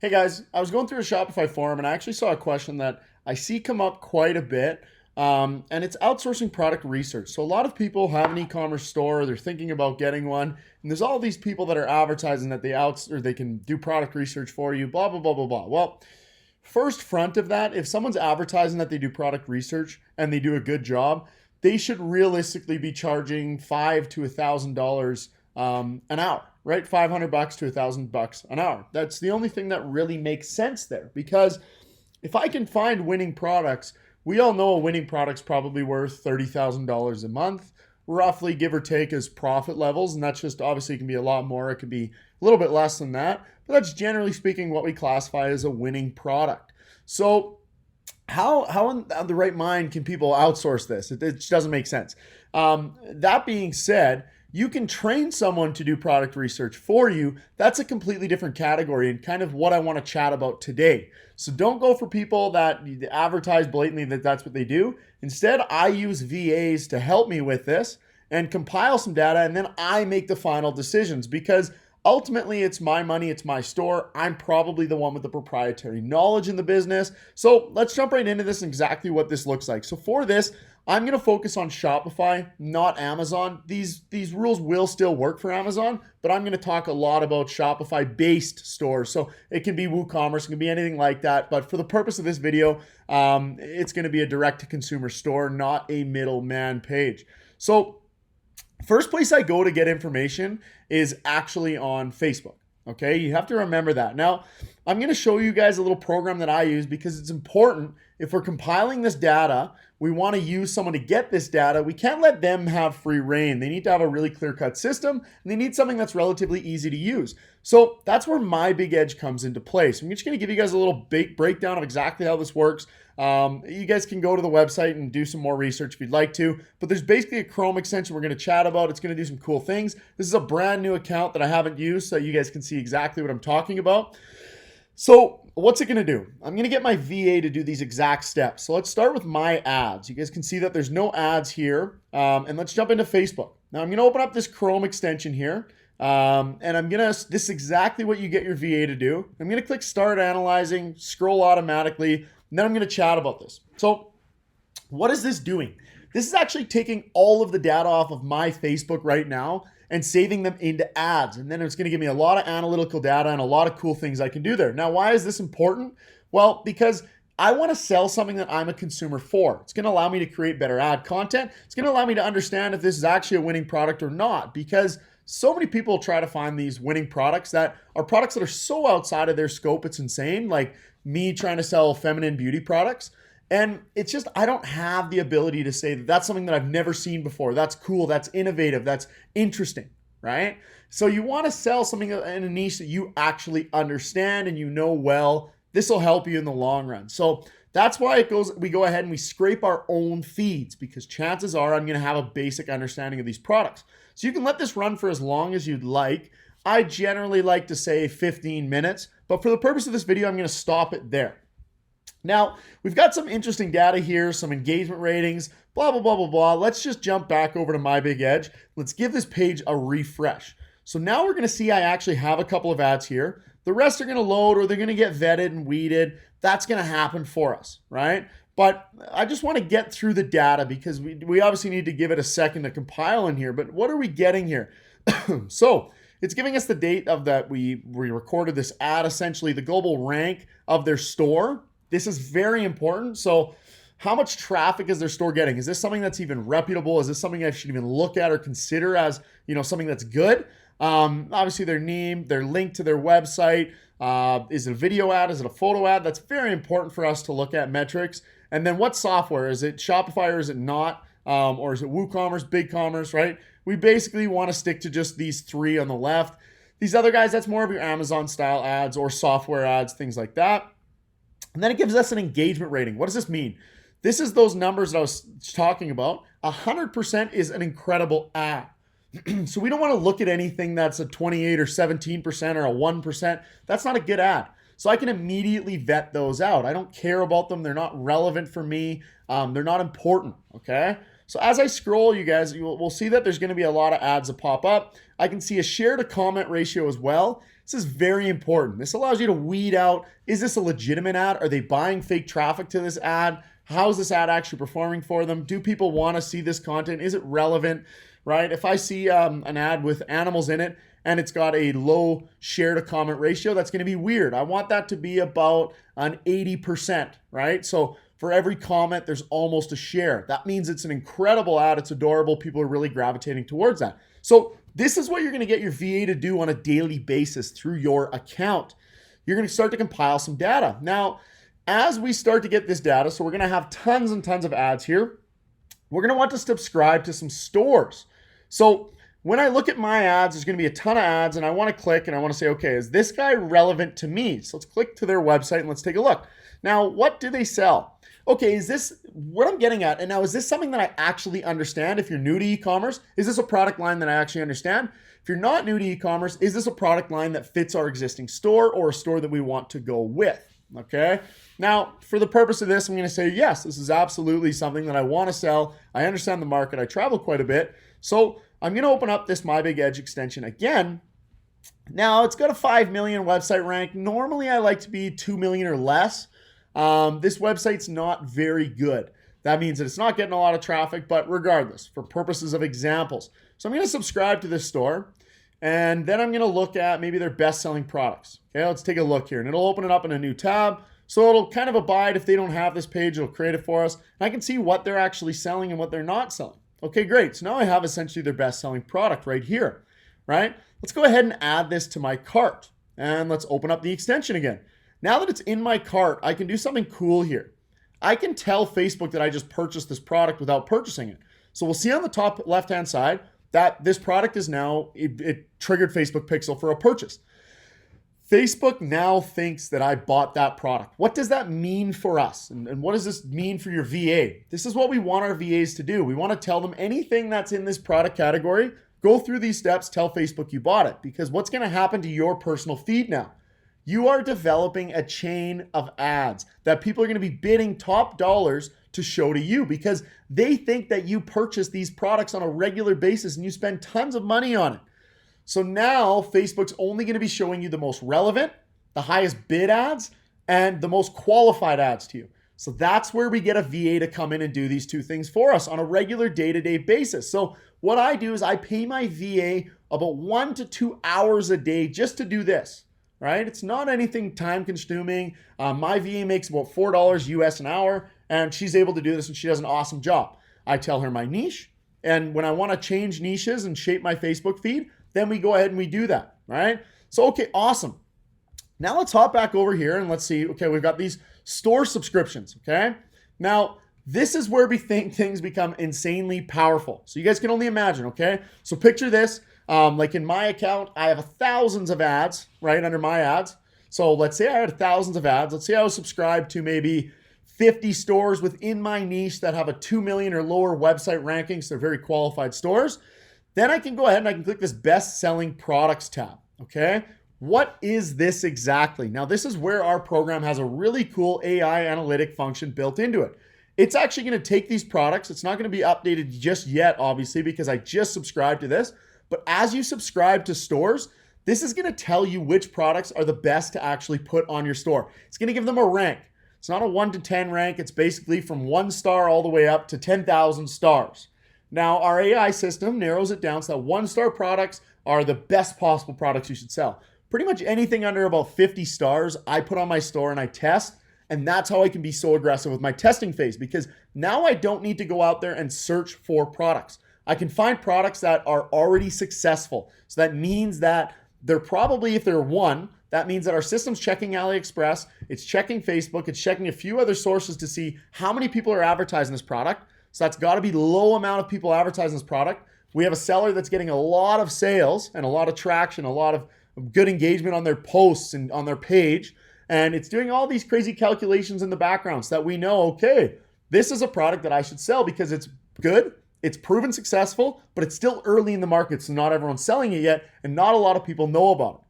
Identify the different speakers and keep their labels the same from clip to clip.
Speaker 1: Hey guys, I was going through a Shopify forum and I actually saw a question that I see come up quite a bit. And it's outsourcing product research. So a lot of people have an e-commerce store, they're thinking about getting one, and there's all these people that are advertising that they can do product research for you, blah blah blah blah blah. Well, first front of that, if someone's advertising that they do product research and they do a good job, they should realistically be charging $500 to $1,000 an hour, right? $500 to $1,000 an hour. That's the only thing that really makes sense there. Because if I can find winning products, we all know a winning product's probably worth $30,000 a month, roughly, give or take, as profit levels. And that's just obviously, it can be a lot more, it could be a little bit less than that. But that's generally speaking what we classify as a winning product. So how in the right mind can people outsource this? It just doesn't make sense. That being said, you can train someone to do product research for you. That's a completely different category and kind of what I want to chat about today. So don't go for people that advertise blatantly that that's what they do. Instead, I use VAs to help me with this and compile some data, and then I make the final decisions because ultimately it's my money, it's my store. I'm probably the one with the proprietary knowledge in the business. So let's jump right into this and exactly what this looks like. So for this, I'm going to focus on Shopify, not Amazon. These rules will still work for Amazon, but I'm going to talk a lot about Shopify-based stores. So it can be WooCommerce, it can be anything like that. But for the purpose of this video, it's going to be a direct-to-consumer store, not a middleman page. So first place I go to get information is actually on Facebook. Okay, you have to remember that. Now, I'm going to show you guys a little program that I use because it's important. If we're compiling this data, we want to use someone to get this data. We can't let them have free reign. They need to have a really clear-cut system, and they need something that's relatively easy to use. So that's where my big edge comes into play. So I'm just going to give you guys a little breakdown of exactly how this works. You guys can go to the website and do some more research if you'd like to, but there's basically a Chrome extension we're going to chat about. It's going to do some cool things. This is a brand new account that I haven't used, so you guys can see exactly what I'm talking about. So what's it going to do? I'm going to get my VA to do these exact steps. So let's start with my ads. You guys can see that there's no ads here. And let's jump into Facebook. Now I'm going to open up this Chrome extension here. And this is exactly what you get your VA to do. I'm going to click Start Analyzing, scroll automatically, and then I'm going to chat about this. So what is this doing? This is actually taking all of the data off of my Facebook right now and saving them into ads. And then it's going to give me a lot of analytical data and a lot of cool things I can do there. Now, why is this important? Well, because I want to sell something that I'm a consumer for. It's going to allow me to create better ad content. It's going to allow me to understand if this is actually a winning product or not, because so many people try to find these winning products that are so outside of their scope, it's insane. Like me trying to sell feminine beauty products. And it's just, I don't have the ability to say that that's something that I've never seen before. That's cool. That's innovative. That's interesting, right? So you want to sell something in a niche that you actually understand and you know well. This will help you in the long run. So that's why we go ahead and we scrape our own feeds, because chances are I'm going to have a basic understanding of these products. So you can let this run for as long as you'd like. I generally like to say 15 minutes, but for the purpose of this video, I'm going to stop it there. Now, we've got some interesting data here, some engagement ratings, blah, blah, blah, blah, blah. Let's just jump back over to My Big Edge. Let's give this page a refresh. So now we're going to see I actually have a couple of ads here. The rest are going to load, or they're going to get vetted and weeded. That's going to happen for us, right? But I just want to get through the data because we obviously need to give it a second to compile in here. But what are we getting here? So it's giving us the date of that we recorded this ad, essentially the global rank of their store. This is very important. So how much traffic is their store getting? Is this something that's even reputable? Is this something I should even look at or consider as, something that's good? Obviously their name, their link to their website. Is it a video ad? Is it a photo ad? That's very important for us to look at metrics. And then what software? Is it Shopify or is it not? Or is it WooCommerce, BigCommerce, right? We basically want to stick to just these three on the left. These other guys, that's more of your Amazon style ads or software ads, things like that. And then it gives us an engagement rating. What does this mean? This is those numbers that I was talking about. 100% is an incredible ad. So we don't want to look at anything that's a 28 or 17% or a 1%. That's not a good ad. So I can immediately vet those out. I don't care about them. They're not relevant for me. They're not important, okay? So as I scroll, you guys, we'll see that there's going to be a lot of ads that pop up. I can see a share to comment ratio as well. This is very important. This allows you to weed out, is this a legitimate ad? Are they buying fake traffic to this ad? How is this ad actually performing for them? Do people want to see this content? Is it relevant, right? If I see an ad with animals in it and it's got a low share to comment ratio, that's going to be weird. I want that to be about an 80%, right? So for every comment, there's almost a share. That means it's an incredible ad. It's adorable. People are really gravitating towards that. So this is what you're going to get your VA to do on a daily basis through your account. You're going to start to compile some data. Now, as we start to get this data, so we're going to have tons and tons of ads here, we're going to want to subscribe to some stores. So when I look at my ads, there's going to be a ton of ads, and I want to click and I want to say, okay, is this guy relevant to me? So let's click to their website and let's take a look. Now, what do they sell? Okay, is this what I'm getting at? And now, is this something that I actually understand? If you're new to e-commerce, is this a product line that I actually understand? If you're not new to e-commerce, is this a product line that fits our existing store or a store that we want to go with? Okay. Now, for the purpose of this, I'm going to say, yes, this is absolutely something that I want to sell. I understand the market. I travel quite a bit. So I'm going to open up this My Big Edge extension again. Now, it's got a 5 million website rank. Normally, I like to be 2 million or less. This website's not very good. That means that it's not getting a lot of traffic, but regardless, for purposes of examples. So I'm going to subscribe to this store, and then I'm going to look at maybe their best-selling products. Okay, let's take a look here, and it'll open it up in a new tab. So it'll kind of abide if they don't have this page, it'll create it for us. And I can see what they're actually selling and what they're not selling. Okay, great. So now I have essentially their best-selling product right here, right? Let's go ahead and add this to my cart, and let's open up the extension again. Now that it's in my cart, I can do something cool here. I can tell Facebook that I just purchased this product without purchasing it. So we'll see on the top left-hand side that this product is now, it triggered Facebook Pixel for a purchase. Facebook now thinks that I bought that product. What does that mean for us? And what does this mean for your VA? This is what we want our VAs to do. We want to tell them anything that's in this product category, go through these steps, tell Facebook you bought it. Because what's going to happen to your personal feed now? You are developing a chain of ads that people are going to be bidding top dollars to show to you because they think that you purchase these products on a regular basis and you spend tons of money on it. So now Facebook's only going to be showing you the most relevant, the highest bid ads, and the most qualified ads to you. So that's where we get a VA to come in and do these two things for us on a regular day-to-day basis. So what I do is I pay my VA about 1 to 2 hours a day just to do this. Right? It's not anything time consuming. My VA makes about $4 US an hour, and she's able to do this, and she does an awesome job. I tell her my niche, and when I want to change niches and shape my Facebook feed, then we go ahead and we do that, right? So, okay, awesome. Now let's hop back over here and let's see, okay, we've got these store subscriptions, okay? Now, this is where we think things become insanely powerful. So you guys can only imagine, okay? So picture this. Like in my account, I have thousands of ads, right, under my ads. So let's say I had thousands of ads. Let's say I was subscribed to maybe 50 stores within my niche that have a 2 million or lower website rankings. They're very qualified stores. Then I can go ahead and I can click this best selling products tab, okay? What is this exactly? Now, this is where our program has a really cool AI analytic function built into it. It's actually going to take these products. It's not going to be updated just yet, obviously, because I just subscribed to this. But as you subscribe to stores, this is going to tell you which products are the best to actually put on your store. It's going to give them a rank. It's not a 1 to 10 rank. It's basically from 1 star all the way up to 10,000 stars. Now, our AI system narrows it down so that 1-star products are the best possible products you should sell. Pretty much anything under about 50 stars, I put on my store and I test. And that's how I can be so aggressive with my testing phase, because now I don't need to go out there and search for products. I can find products that are already successful. So that means that they're probably, if they're one, that means that our system's checking AliExpress, it's checking Facebook, it's checking a few other sources to see how many people are advertising this product. So that's got to be low amount of people advertising this product. We have a seller that's getting a lot of sales and a lot of traction, a lot of good engagement on their posts and on their page. And it's doing all these crazy calculations in the background so that we know, okay, this is a product that I should sell because it's good, it's proven successful, but it's still early in the market, so not everyone's selling it yet, and not a lot of people know about it.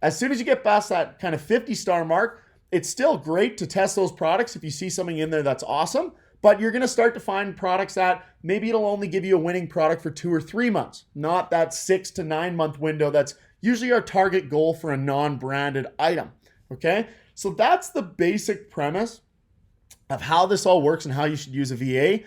Speaker 1: As soon as you get past that kind of 50-star mark, it's still great to test those products if you see something in there that's awesome, but you're going to start to find products that maybe it'll only give you a winning product for 2 or 3 months, not that 6 to 9 month window that's usually our target goal for a non-branded item. Okay, so that's the basic premise of how this all works and how you should use a VA.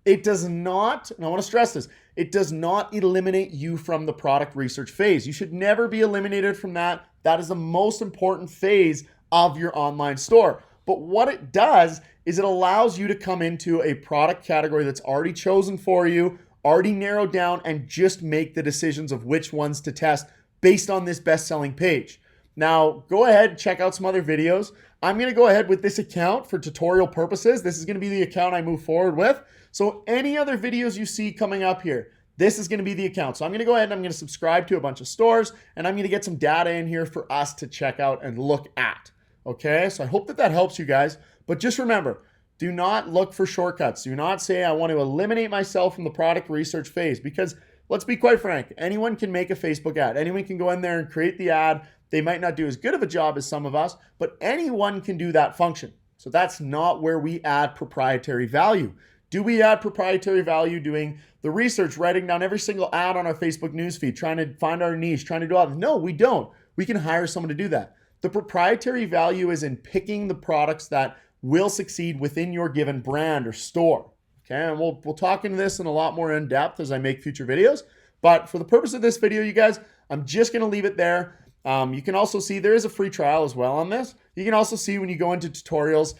Speaker 1: It does not, and I want to stress this, it does not eliminate you from the product research phase. You should never be eliminated from that. That is the most important phase of your online store. But what it does is it allows you to come into a product category that's already chosen for you, already narrowed down, and just make the decisions of which ones to test based on this best-selling page. Now, go ahead and check out some other videos. I'm going to go ahead with this account for tutorial purposes. This is going to be the account I move forward with. So any other videos you see coming up here, this is going to be the account. So I'm going to go ahead and I'm going to subscribe to a bunch of stores, and I'm going to get some data in here for us to check out and look at. Okay, so I hope that helps you guys. But just remember, do not look for shortcuts. Do not say, I want to eliminate myself from the product research phase, because let's be quite frank, anyone can make a Facebook ad. Anyone can go in there and create the ad. They might not do as good of a job as some of us, but anyone can do that function. So that's not where we add proprietary value. Do we add proprietary value doing the research, writing down every single ad on our Facebook newsfeed, trying to find our niche, trying to do all that? No, we don't. We can hire someone to do that. The proprietary value is in picking the products that will succeed within your given brand or store. Okay, and we'll talk into this in a lot more in depth as I make future videos. But for the purpose of this video, you guys, I'm just going to leave it there. You can also see there is a free trial as well on this. You can also see when you go into tutorials,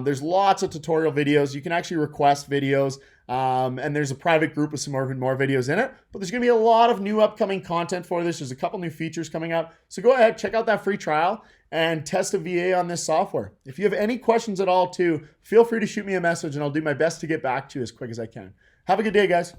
Speaker 1: there's lots of tutorial videos. You can actually request videos, and there's a private group with some more videos in it. But there's going to be a lot of new upcoming content for this. There's a couple new features coming up. So go ahead, check out that free trial and test a VA on this software. If you have any questions at all too, feel free to shoot me a message and I'll do my best to get back to you as quick as I can. Have a good day, guys.